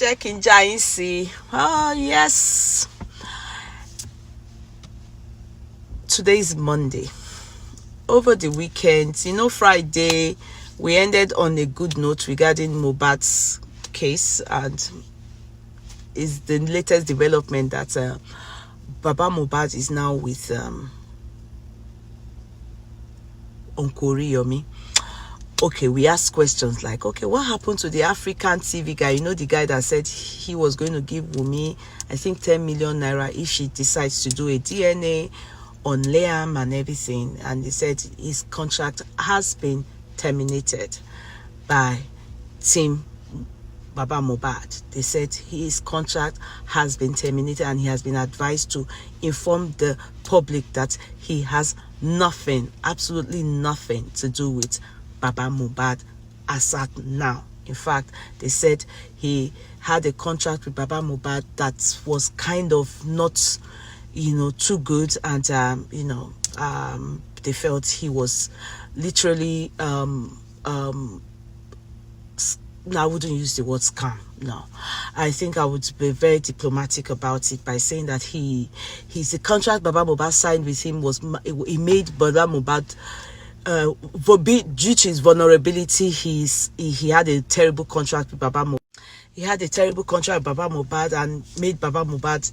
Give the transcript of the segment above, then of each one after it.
Oh, yes. Today is Monday. Over the weekend, Friday, we ended on a good note regarding Mohbad's case, and is the latest development that Baba Mohbad is now with Uncle Oriyomi. Okay, we asked questions like, okay, what happened to the African TV guy? The guy that said he was going to give Wumi, I think, 10 million naira if she decides to do a DNA on Liam and everything. And he said his contract has been terminated by Team Baba Mohbad. They said his contract has been terminated and he has been advised to inform the public that he has nothing, absolutely nothing to do with Baba Mohbad as at now. In fact, they said he had a contract with Baba Mohbad that was kind of not, too good, and they felt he was literally I wouldn't use the word scam. No, I think I would be very diplomatic about it by saying that the contract Baba Mohbad signed with him he made Baba Mohbad, due to his vulnerability, he had a terrible contract with Baba Mohbad. He had a terrible contract with Baba Mohbad and made Baba Mohbad,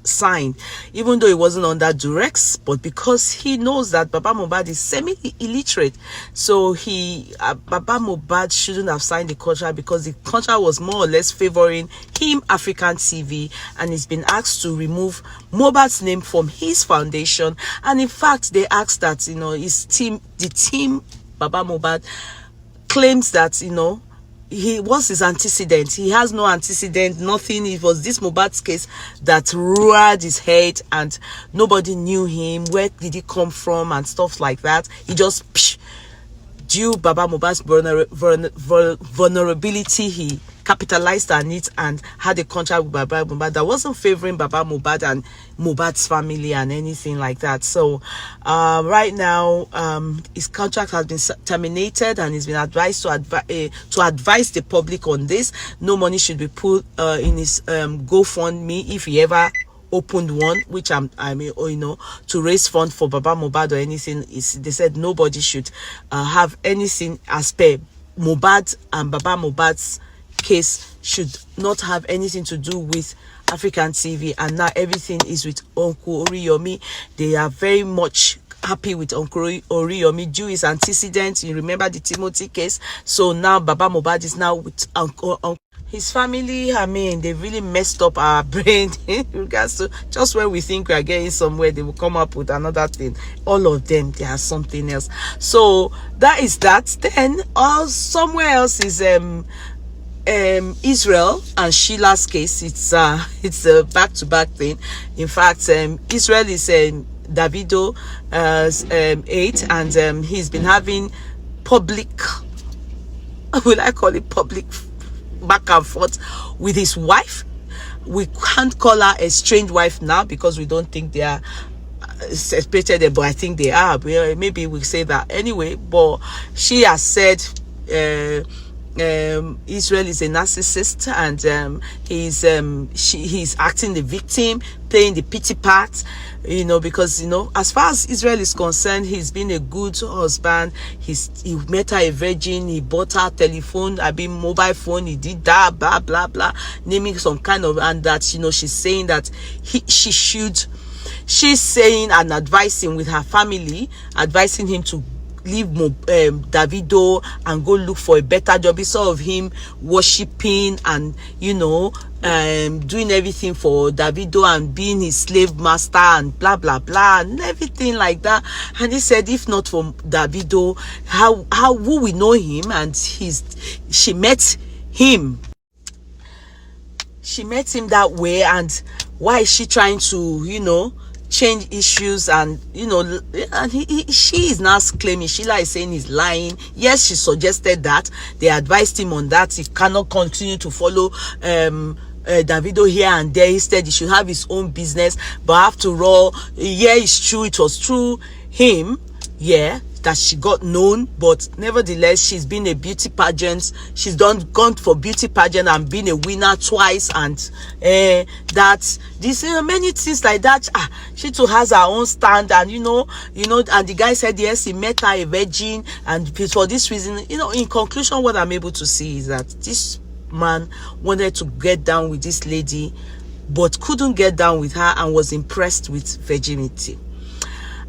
sign, even though it wasn't under duress, but because he knows that Baba Mohbad is semi-illiterate, so Baba Mohbad shouldn't have signed the contract, because the contract was more or less favoring him, African TV, and he's been asked to remove Mohbad's name from his foundation. And in fact, they asked that the team Baba Mohbad claims that what's his antecedent? He has no antecedent, nothing. It was this Mohbad's case that reared his head, and nobody knew him. Where did he come from and stuff like that? He just due Baba Mohbad's vulnerability, he capitalized on it and had a contract with Baba Mohbad that wasn't favoring Baba Mohbad and Mohbad's family and anything like that. So right now, his contract has been terminated, and he's been advised to advise the public on this. No money should be put in his GoFundMe if he ever opened one, which to raise funds for Baba Mohbad or anything. They said nobody should have anything as per Mohbad, and Baba Mohbad's case should not have anything to do with African TV. And now everything is with Uncle Oriyomi. They are very much happy with Uncle Oriyomi due his antecedents. You remember the Timothy case. So now Baba Mohbad is now with Uncle. His family, they really messed up our brain in regards to, just when we think we are getting somewhere, they will come up with another thing. All of them, they are something else. So that is that. Then somewhere else is Israel and Sheila's case. It's a back-to-back thing. In fact, Israel is Davido aide, and he's been having public, will I call it public, back and forth with his wife. We can't call her a estranged wife now, because we don't think they are separated, but I think they are. Maybe we'll say that anyway. But she has said Israel is a narcissist, and he's acting the victim, playing the pity part, because as far as Israel is concerned, he's been a good husband. He met her a virgin, he bought her telephone, mobile phone, he did that, blah blah blah, naming some kind of, and that she's saying that she's saying and advising with her family, advising him to leave Davido and go look for a better job, instead of him worshipping and doing everything for Davido and being his slave master and blah blah blah and everything like that. And he said, if not for Davido, how will we know him? And she met him that way, and why is she trying to change issues? And she is now claiming, Sheila is saying he's lying. Yes, she suggested that, they advised him on that. He cannot continue to follow Davido here and there. Instead, he should have his own business. But after all, yeah, it's true, it was through him, yeah, that she got known, but nevertheless she's been a beauty pageant. She's gone for beauty pageant and been a winner twice, and that this many things like that. She too has her own stand, and you know, and the guy said yes, he met her a virgin, and for this reason, in conclusion, what I'm able to see is that this man wanted to get down with this lady, but couldn't get down with her, and was impressed with virginity.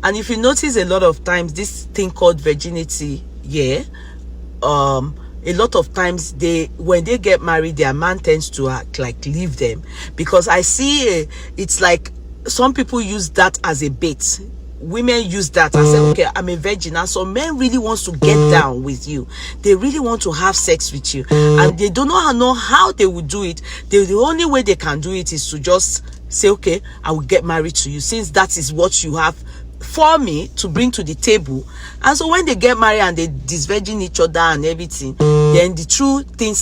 And if you notice, a lot of times this thing called virginity, a lot of times when they get married, their man tends to leave them, because I see it's like some people use that as a bait. Women use that and say, okay, I'm a virgin, and so men really wants to get down with you. They really want to have sex with you, and they do not know how they will do it. The only way they can do it is to just say, okay, I will get married to you, since that is what you have for me to bring to the table. And so when they get married and they disvirgin each other and everything, then the true thing they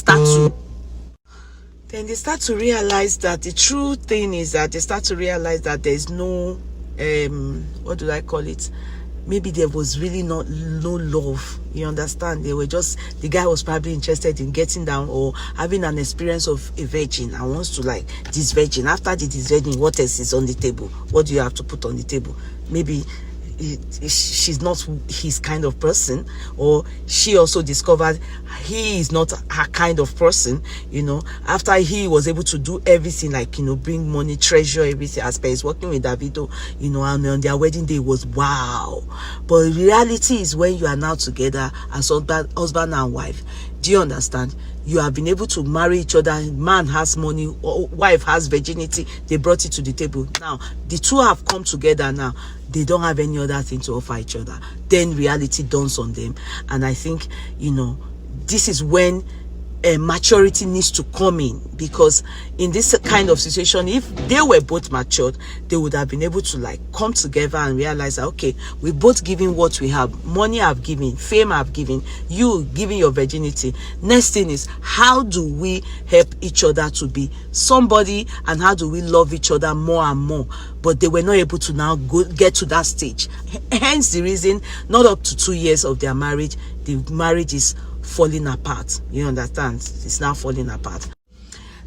start to realize that the true thing is that they start to realize that there's no what do I call it, maybe there was really no love. You understand? They were just, the guy was probably interested in getting down or having an experience of a virgin and wants to this virgin. After the disvirgin, what else is on the table? What do you have to put on the table? Maybe she's not his kind of person, or she also discovered he is not her kind of person, after he was able to do everything, bring money, treasure, everything, as per he's working with Davido, and on their wedding day was wow. But reality is, when you are now together as husband and wife, do you understand? You have been able to marry each other. Man has money, wife has virginity. They brought it to the table. Now the two have come together. Now they don't have any other thing to offer each other. Then reality dawns on them, and I think this is when maturity needs to come in, because in this kind of situation, if they were both matured, they would have been able to come together and realize that, okay, we're both giving what we have. Money I've given, fame I've given, you giving your virginity. Next thing is, how do we help each other to be somebody, and how do we love each other more and more? But they were not able to now get to that stage. Hence the reason, not up to 2 years of their marriage, the marriage is falling apart. You understand? It's now falling apart.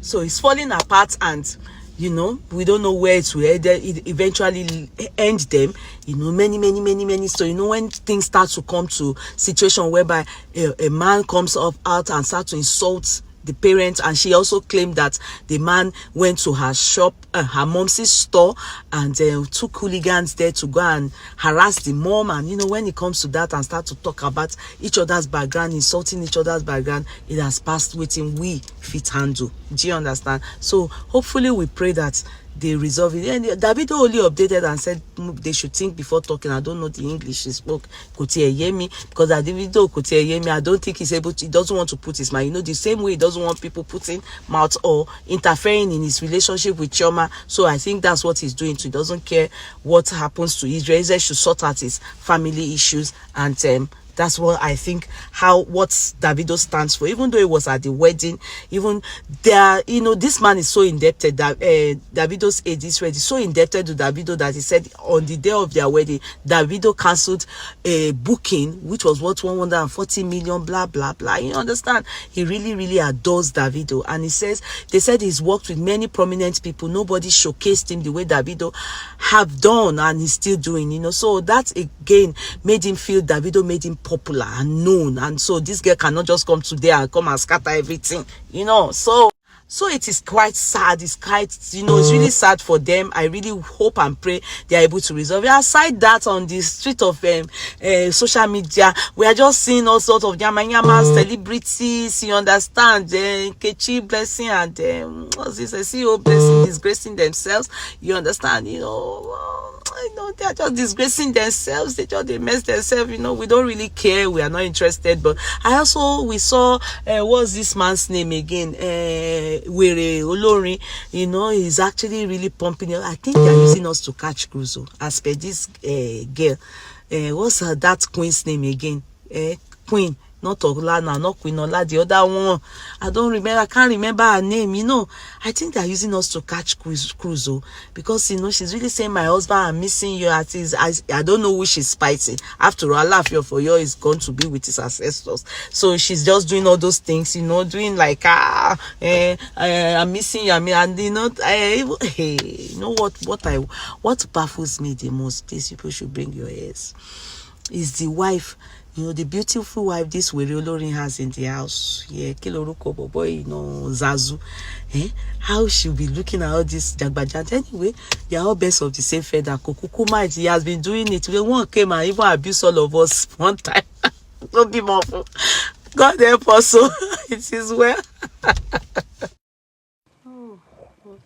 So it's falling apart, and we don't know where it will eventually end them. Many. So when things start to come to situation whereby a man comes out and start to insult the parents, and she also claimed that the man went to her shop, her mom's store, and took hooligans there to go and harass the mom. And when it comes to that and start to talk about each other's background, insulting each other's background, it has passed within we fit handle. Do you understand? So hopefully we pray that they resolve it. And Davido only updated and said they should think before talking. I don't know the English he spoke. Because Davido, I don't think he's able to, he doesn't want to put his mind. The same way he doesn't want people putting mouth or interfering in his relationship with Chioma. So I think that's what he's doing too. He doesn't care what happens to Israel. Israel should sort out his family issues, and that's what I think, what Davido stands for. Even though it was at the wedding, even there, this man is so indebted that Davido's aide is so indebted to Davido that he said on the day of their wedding, Davido cancelled a booking which was worth 140 million, blah blah blah. You understand? He really, really adores Davido, and they said he's worked with many prominent people. Nobody showcased him the way Davido have done, and he's still doing. So that again made him feel Davido made him popular and known, and so this girl cannot just come today and come and scatter everything, so it is quite sad. It's quite, it's really sad for them. I really hope and pray they are able to resolve it. Aside that, on the street of social media, we are just seeing all sorts of yama celebrities, you understand, Kechi Blessing and what's this, CEO Blessing disgracing themselves, you understand, they are just disgracing themselves. They mess themselves. We don't really care. We are not interested. But we saw what's this man's name again? Were Olori. He's actually really pumping it. I think they are using us to catch cruise. As per this girl, what's that queen's name again? Queen. not Olana, not Queen Ola, the other one. I don't remember, I can't remember her name, you know. I think they're using us to catch cruise, because, you know, she's really saying, my husband, I'm missing you. I don't know who she's fighting. After all, Alafio for you is going to be with his ancestors. So she's just doing all those things, you know, doing like, I'm missing you. I mean, and you know, hey, you know what baffles me the most, please, people should bring your ears, is the wife. You know, the beautiful wife this Were Olorin has in the house. Yeah, Kiloruko boy, you know, Zazu. How she'll be looking at all this Jagbajant. Anyway, they are all best of the same feather. Kokukuma, he has been doing it. When one came and even abused all of us one time. Don't be more. God help us. So it is well.